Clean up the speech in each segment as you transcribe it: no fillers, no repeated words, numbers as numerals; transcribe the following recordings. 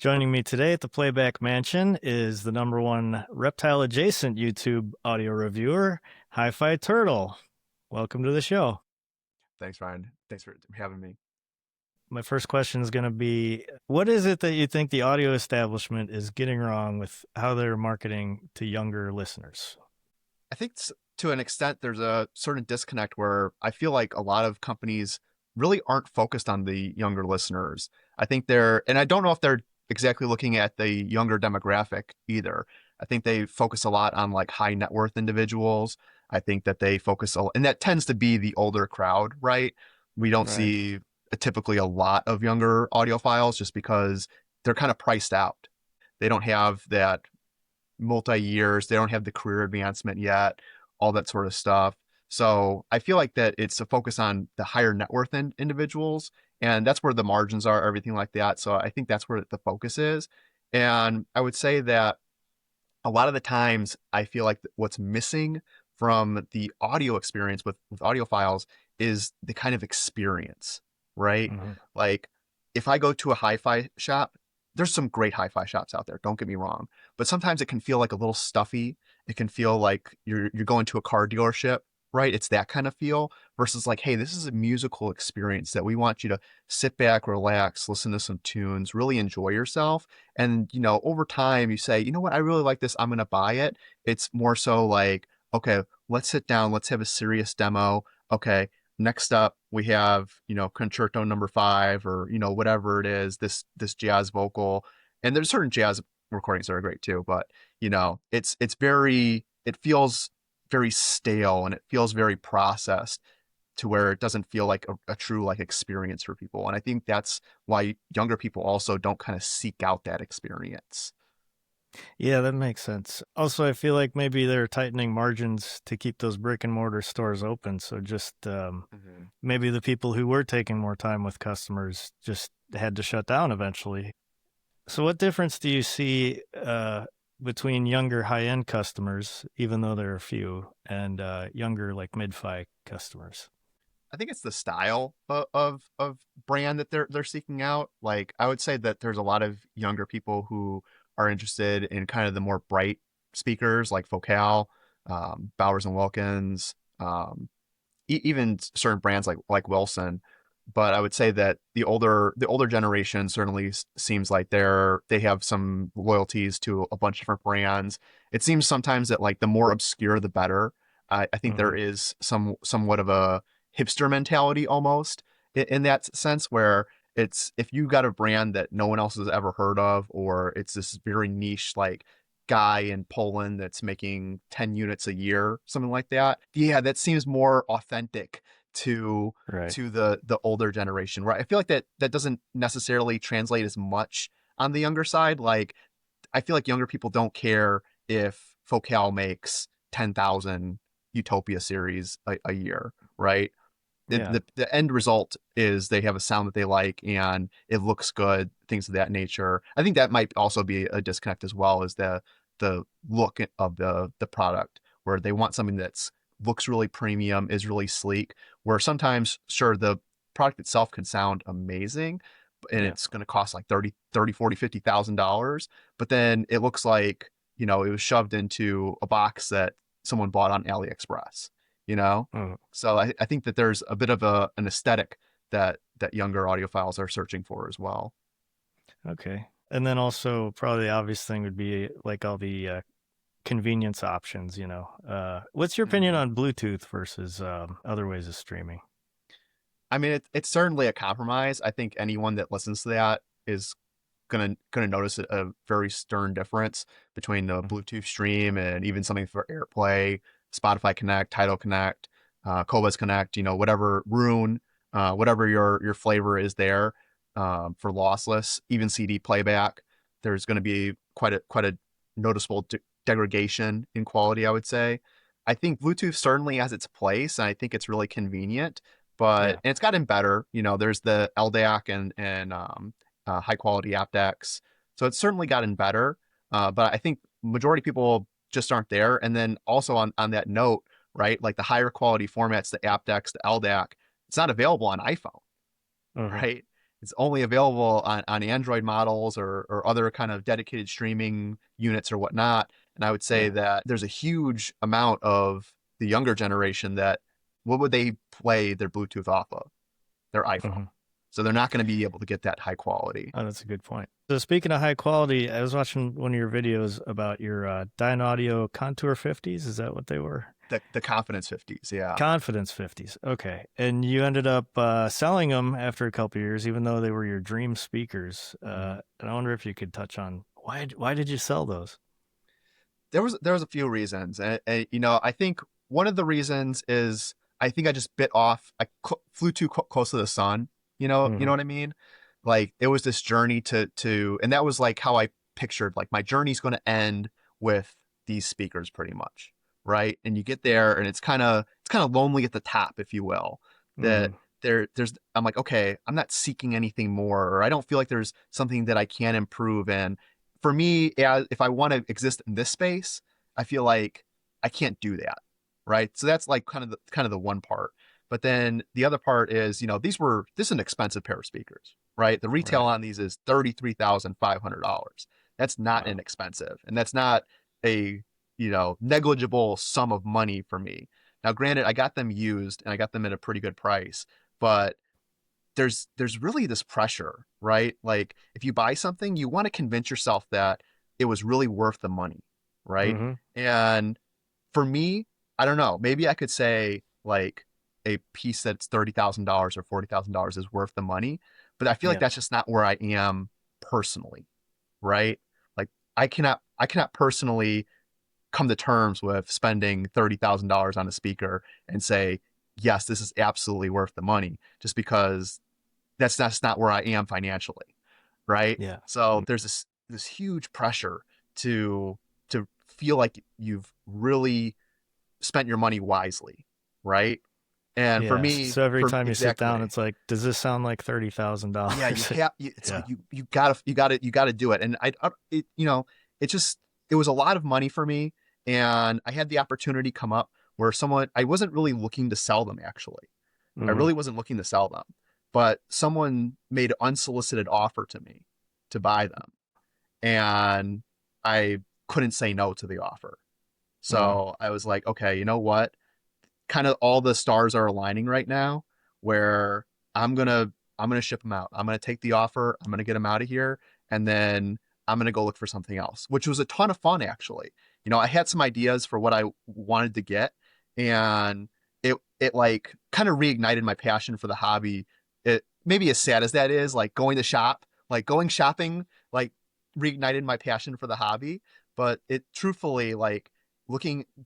Joining me today at the Playback Mansion is the number one reptile adjacent YouTube audio reviewer, HiFi Turtle. Welcome to the show. Thanks, Ryan. Thanks for having me. My first question is going to be, what is it that you think the audio establishment is getting wrong with how they're marketing to younger listeners? I think to an extent, there's a certain disconnect where I feel like a lot of companies really aren't focused on the younger listeners. I think and I don't know if they're exactly looking at the younger demographic either. I think they focus a lot on like high net worth individuals. I think that they focus, and that tends to be the older crowd, right? We don't Right. see typically a lot of younger audiophiles just because they're kind of priced out. They don't have that multi-years. They don't have the career advancement yet, all that sort of stuff. So I feel like that it's a focus on the higher net worth individuals, and that's where the margins are, everything like that. So I think that's where the focus is. And I would say that a lot of the times I feel like what's missing from the audio experience with audiophiles is the kind of experience, right? Mm-hmm. Like if I go to a hi-fi shop, there's some great hi-fi shops out there, don't get me wrong, but sometimes it can feel like a little stuffy. It can feel like you're going to a car dealership, right? It's that kind of feel versus like, hey, this is a musical experience that we want you to sit back, relax, listen to some tunes, really enjoy yourself. And, over time you say, you know what, I really like this. I'm going to buy it. It's more so like, okay, let's sit down. Let's have a serious demo. Okay. Next up, we have, concerto number 5 or, whatever it is, this jazz vocal. And there's certain jazz recordings that are great too, but it feels very stale and it feels very processed to where it doesn't feel like a true like experience for people. And I think that's why younger people also don't kind of seek out that experience. Yeah, that makes sense. Also, I feel like maybe they're tightening margins to keep those brick and mortar stores open. So just Mhm. maybe the people who were taking more time with customers just had to shut down eventually. So, what difference do you see between younger high end customers, even though there are few, and younger like mid-fi customers? I think it's the style of brand that they're seeking out. Like I would say that there's a lot of younger people who are interested in kind of the more bright speakers like Focal, Bowers and Wilkins, even certain brands like Wilson. But I would say that the older generation certainly seems like they have some loyalties to a bunch of different brands. It seems sometimes that like the more obscure the better. I think Mm-hmm. there is somewhat of a hipster mentality almost in that sense where it's if you got a brand that no one else has ever heard of, or it's this very niche like guy in Poland that's making 10 units a year, something like that. Yeah, that seems more authentic to Right. the older generation. Right. I feel like that doesn't necessarily translate as much on the younger side. Like I feel like younger people don't care if Focal makes 10,000 Utopia series a year, right? Yeah. The end result is they have a sound that they like and it looks good, things of that nature. I think that might also be a disconnect as well, is the look of the product, where they want something that's looks really premium, is really sleek, where sometimes sure the product itself can sound amazing and Yeah. it's going to cost like 30, 40, $50,000, but then it looks like, it was shoved into a box that someone bought on AliExpress, you know? Mm, So I think that there's a bit of an aesthetic that younger audiophiles are searching for as well. okay. And then also, probably the obvious thing would be like all the convenience options. What's your opinion Mhm. on Bluetooth versus other ways of streaming? I mean, it's certainly a compromise. I think anyone that listens to that is gonna notice a very stern difference between the Mhm. Bluetooth stream and even something for AirPlay, Spotify Connect, Tidal Connect, Qobuz Connect. Whatever Rune, whatever your flavor is there, for lossless, even CD playback. There's going to be quite a noticeable degradation in quality, I would say. I think Bluetooth certainly has its place, and I think it's really convenient. Yeah. And it's gotten better. There's the LDAC and high quality app decks. So it's certainly gotten better. But I think majority of people just aren't there. And then also on that note, right, like the higher quality formats, the app decks, the LDAC, it's not available on iPhone, Hmm. right? It's only available on Android models or other kind of dedicated streaming units or whatnot. And I would say Yeah. that there's a huge amount of the younger generation that what would they play their Bluetooth off of? Their iPhone. Hmm. So they're not going to be able to get that high quality. Oh, that's a good point. So speaking of high quality, I was watching one of your videos about your Dyne Audio Contour 50s. Is that what they were? The Confidence 50s, yeah. Confidence 50s. Okay. And you ended up selling them after a couple of years, even though they were your dream speakers. Mhm. And I wonder if you could touch on why did you sell those? There was a few reasons, and I think one of the reasons is I think I just bit off. I flew too close to the sun. You know Hmm. what I mean? Like it was this journey and that was like how I pictured like my journey's going to end with these speakers pretty much, right? And you get there, and it's kind of lonely at the top, if you will. That Hmm. there's I'm like, okay, I'm not seeking anything more, or I don't feel like there's something that I can improve in for me, if I want to exist in this space, I feel like I can't do that, right? So that's like kind of the one part. But then the other part is, this is an expensive pair of speakers, right? The retail Right. on these is $33,500. That's not Wow. inexpensive, and that's not a negligible sum of money for me. Now, granted, I got them used and I got them at a pretty good price, but there's really this pressure, right? Like if you buy something, you want to convince yourself that it was really worth the money, right? Hmm. And for me, I don't know, maybe I could say like a piece that's $30,000 or $40,000 is worth the money, but I feel like Yeah. that's just not where I am personally, right? Like I cannot personally come to terms with spending $30,000 on a speaker and say, yes, this is absolutely worth the money, just because that's not where I am financially, right? Yeah. So there's this huge pressure to to feel like you've really spent your money wisely, right? And for Yeah. me, So every for time you sit down, exactly, it's like, does this sound like yeah, you $30,000? have. It's Yeah. like you gotta do it. And it just it was a lot of money for me, and I had the opportunity come up where someone I wasn't really looking to sell them actually. I Hmm. really wasn't looking to sell them, but someone made an unsolicited offer to me to buy them, and I couldn't say no to the offer. Hmm. So I was like, okay, you know what? Kind of all the stars are aligning right now where I'm gonna I'm gonna ship them out. I'm gonna take the offer. I'm gonna get them out of here, and then I'm gonna go look for something else, which was a ton of fun actually. I had some ideas for what I wanted to get, and it like kind of reignited my passion for the hobby. It maybe as sad as that is, like going shopping, like reignited my passion for the hobby. But it truthfully like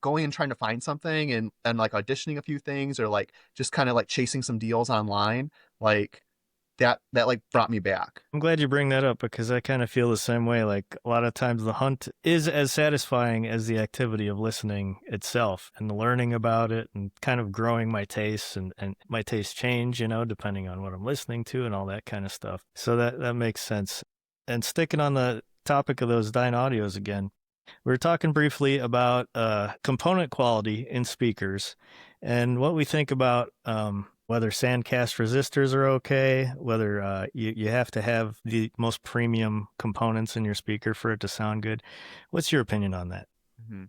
going and trying to find something and like auditioning a few things or like just kind of like chasing some deals online, like that like brought me back. I'm glad you bring that up because I kind of feel the same way. Like a lot of times the hunt is as satisfying as the activity of listening itself and learning about it and kind of growing my tastes and my tastes change, depending on what I'm listening to and all that kind of stuff. So that makes sense. And sticking on the topic of those Dyne Audios again, we were talking briefly about component quality in speakers and what we think about whether sandcast resistors are okay, whether you have to have the most premium components in your speaker for it to sound good. What's your opinion on that? Mm-hmm.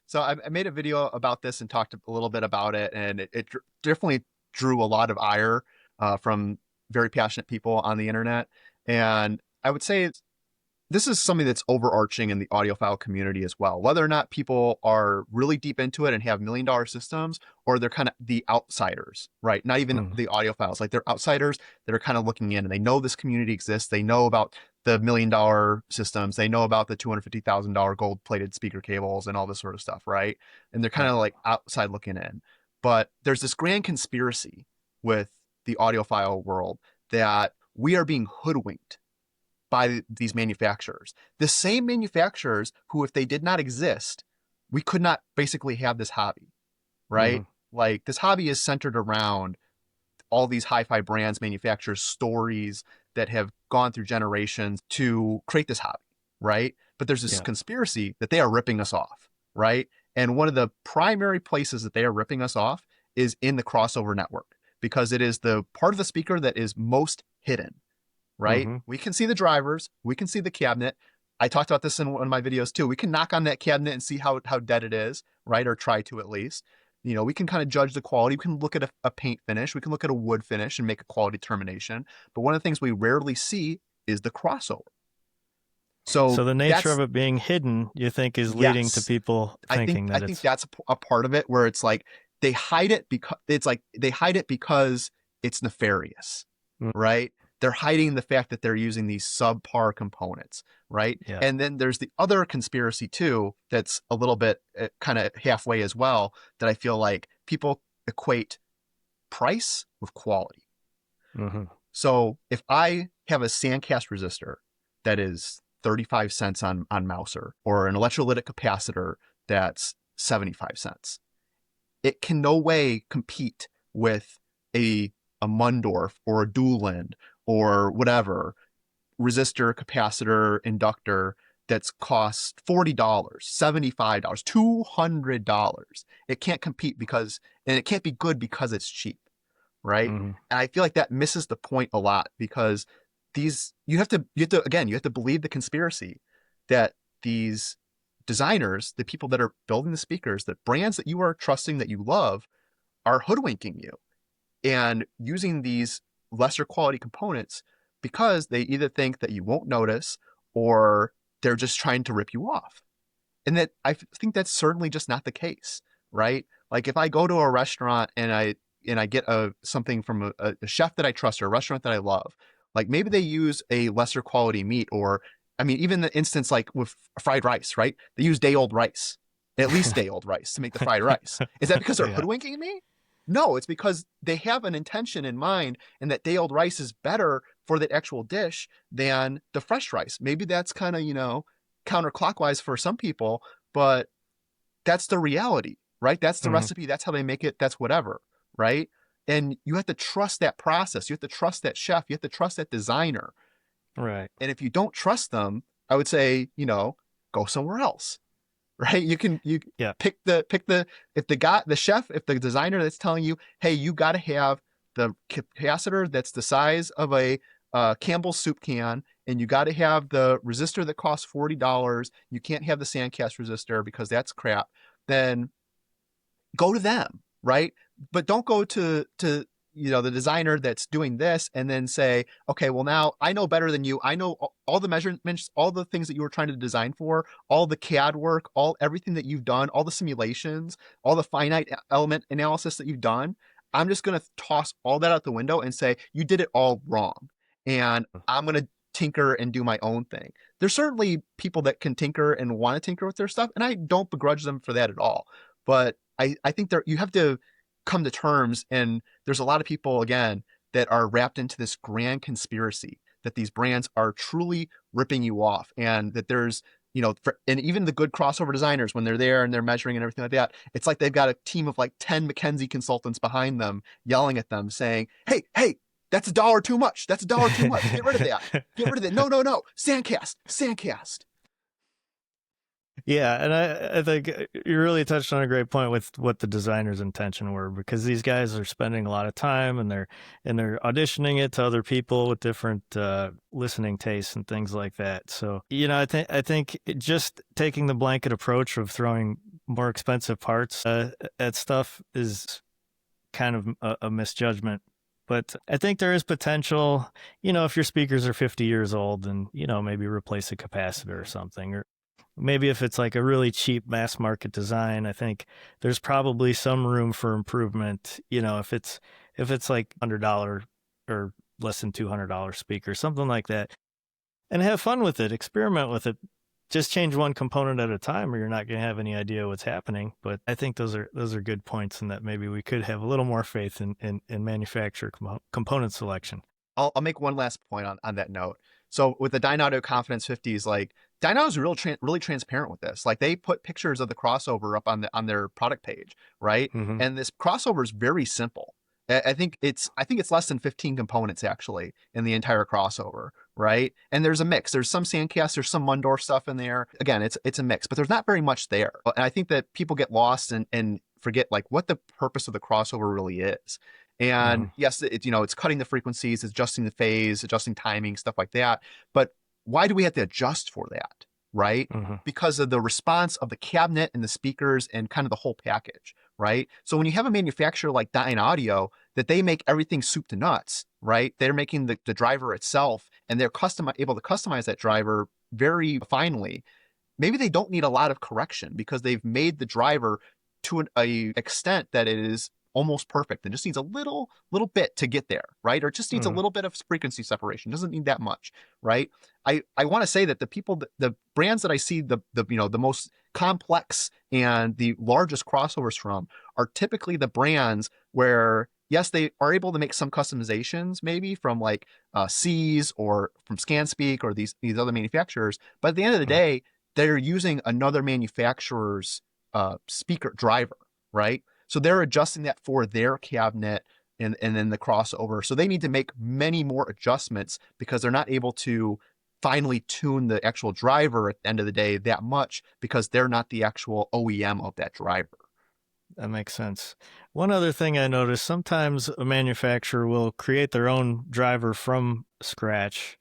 So I made a video about this and talked a little bit about it, and it definitely drew a lot of ire from very passionate people on the internet. And I would say this is something that's overarching in the audiophile community as well. Whether or not people are really deep into it and have $1 million systems, or they're kind of the outsiders, right? Not even Mm, the audiophiles, like they're outsiders that are kind of looking in and they know this community exists. They know about the $1 million systems. They know about the $250,000 gold plated speaker cables and all this sort of stuff, right? And they're kind right. of like outside looking in. But there's this grand conspiracy with the audiophile world that we are being hoodwinked by these manufacturers. The same manufacturers who, if they did not exist, we could not basically have this hobby, Hmm. right? Like this hobby is centered around all these hi-fi brands, manufacturers, stories that have gone through generations to create this hobby, right? But there's this Yeah. conspiracy that they are ripping us off, right? And one of the primary places that they are ripping us off is in the crossover network because it is the part of the speaker that is most hidden. right? Mm-hmm. We can see the drivers, we can see the cabinet. I talked about this in one of my videos too. We can knock on that cabinet and see how dead it is, right? Or try to at least. We can kind of judge the quality. We can look at a paint finish. We can look at a wood finish and make a quality determination. But one of the things we rarely see is the crossover. So So the nature of that's it being hidden, you think, is leading to yes. people I think thinking I that think it's that's a part of it where it's like they hide it because it's nefarious, mm, right? They're hiding the fact that they're using these subpar components, right? yeah. And then there's the other conspiracy too that's a little bit kind of halfway as well, that I feel like people equate price with quality. Mm-hmm. So if I have a sandcast resistor that is 35 cents on Mouser, or an electrolytic capacitor that's 75 cents, it can no way compete with a Mundorf or a Dooland or whatever resistor, capacitor, inductor that's cost $40, $75, $200. It can't compete and it can't be good because it's cheap, right? Mm-hmm. And I feel like that misses the point a lot, because you have to believe the conspiracy that these designers, the people that are building the speakers, the brands that you are trusting, that you love, are hoodwinking you and using these lesser quality components because they either think that you won't notice, or they're just trying to rip you off. And that I think that's certainly just not the case, right? Like if I go to a restaurant and I get something from a chef that I trust, or a restaurant that I love, like maybe they use a lesser quality meat, or I mean, even the instance like with fried rice, right? They use day old rice, at least day old rice, to make the fried rice. Is that because they're Yeah. hoodwinking me? No, it's because they have an intention in mind, and that day old rice is better for the actual dish than the fresh rice. Maybe that's kind of, counterclockwise for some people, but that's the reality, right? That's the Mm-hmm. recipe. That's how they make it. That's whatever, right? And you have to trust that process. You have to trust that chef. You have to trust that designer. Right. And if you don't trust them, I would say, go somewhere else, right? You Yeah. pick the if the chef, if the designer that's telling you, hey, you got to have the capacitor that's the size of a Campbell's soup can, and you got to have the resistor that costs $40. You can't have the sandcast resistor because that's crap. Then go to them, right? But don't go to the designer that's doing this and then say, okay, well, now I know better than you. I know all the measurements, all the things that you were trying to design for, all the CAD work, everything that you've done, all the simulations, all the finite element analysis that you've done. I'm just going to toss all that out the window and say you did it all wrong, and I'm going to tinker and do my own thing. There's certainly people that can tinker and want to tinker with their stuff, and I don't begrudge them for that at all. But I think you have to come to terms, and there's a lot of people, again, that are wrapped into this grand conspiracy that these brands are truly ripping you off, and that there's, and even the good crossover designers, when they're there and they're measuring and everything like that, it's like they've got a team of like 10 McKinsey consultants behind them yelling at them saying, hey, that's a dollar too much. That's a dollar too much. Get rid of that. Get rid of it. No, no, no. Sandcast. Yeah, and I think you really touched on a great point with what the designer's intention were, because these guys are spending a lot of time, and they're auditioning it to other people with different listening tastes and things like that. So I think just taking the blanket approach of throwing more expensive parts at stuff is kind of a misjudgment. But I think there is potential, if your speakers are 50 years old, and maybe replace a capacitor or something, or maybe if it's like a really cheap mass market design, I think there's probably some room for improvement. If it's like $100 or less than $200 speaker, something like that, and have fun with it, experiment with it. Just change one component at a time, or you're not going to have any idea what's happening. But I think those are good points, and that maybe we could have a little more faith in manufacturer component selection. I'll make one last point on that note. So with the Dynaudio Confidence 50s, like Dynaudio is really transparent with this. Like they put pictures of the crossover up on their product page, right? Mm-hmm. And this crossover is very simple. I think it's less than 15 components actually in the entire crossover, right? And there's a mix. There's some Sandcast, there's some Mundorf stuff in there. Again, it's a mix, but there's not very much there. And I think that people get lost and forget like what the purpose of the crossover really is. And Mm-hmm. yes, it's cutting the frequencies, it's adjusting the phase, adjusting timing, stuff like that. But why do we have to adjust for that, right? Mm-hmm. Because of the response of the cabinet and the speakers and kind of the whole package, right? So when you have a manufacturer like Dyne Audio, that they make everything soup to nuts, right? They're making the driver itself, and they're able to customize that driver very finely. Maybe they don't need a lot of correction because they've made the driver to a extent that it is almost perfect and just needs a little bit to get there, right? Or just needs a Mm-hmm. little bit of frequency separation. Doesn't need that much, right? I want to say that the brands that I see the most complex and the largest crossovers from are typically the brands where yes, they are able to make some customizations maybe from like C's or from ScanSpeak or these other manufacturers, but at the end of the day, they're using another manufacturer's speaker driver, right? So they're adjusting that for their cabinet and then the crossover. So they need to make many more adjustments because they're not able to finally tune the actual driver at the end of the day that much because they're not the actual OEM of that driver. That makes sense. One other thing I noticed, sometimes a manufacturer will create their own driver from scratch,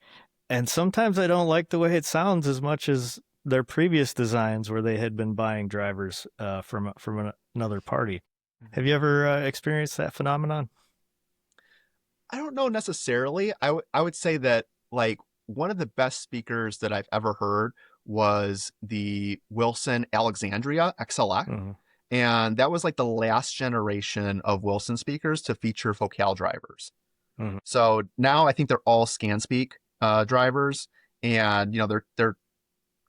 and sometimes I don't like the way it sounds as much as their previous designs where they had been buying drivers from another party. Have you ever experienced that phenomenon? I don't know necessarily. I would say that like one of the best speakers that I've ever heard was the Wilson Alexandria XLF. Mm-hmm. And that was like the last generation of Wilson speakers to feature Focal drivers. Mm-hmm. So now I think they're all ScanSpeak drivers, and they're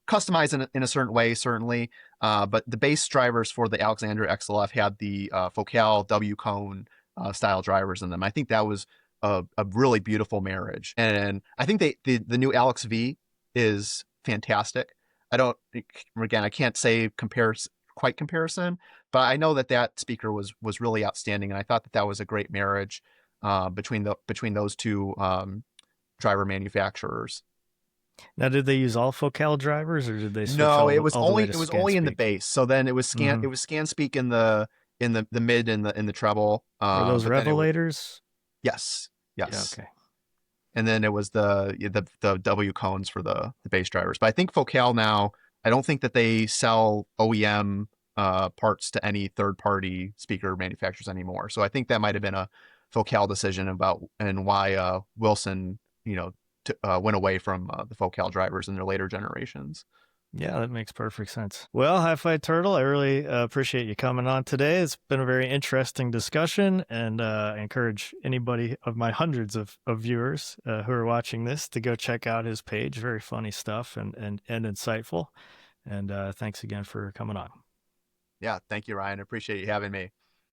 customized in a certain way, certainly. But the base drivers for the Alexander XLF had the Focal W cone style drivers in them. I think that was a really beautiful marriage, and I think the new Alex V is fantastic. I don't again I can't say comparison, but I know that speaker was really outstanding, and I thought that was a great marriage between those two driver manufacturers. Now, did they use all Focal drivers, or did they switch No, all the way to it was only in the ScanSpeak? bass. So then Mm-hmm. it was ScanSpeak in the mid and the treble. Were those But then it was revelators? yes, Yeah. yes. Okay. And then it was the W cones for the bass drivers. But I think Focal now, I don't think that they sell OEM parts to any third party speaker manufacturers anymore. So I think that might have been a Focal decision about and why Wilson went away from the Focal drivers in their later generations. Yeah, that makes perfect sense. Well, HiFi Turtle, I really appreciate you coming on today. It's been a very interesting discussion, and I encourage anybody of my hundreds of viewers who are watching this to go check out his page. Very funny stuff and insightful. And thanks again for coming on. Yeah, thank you, Ryan. I appreciate you having me.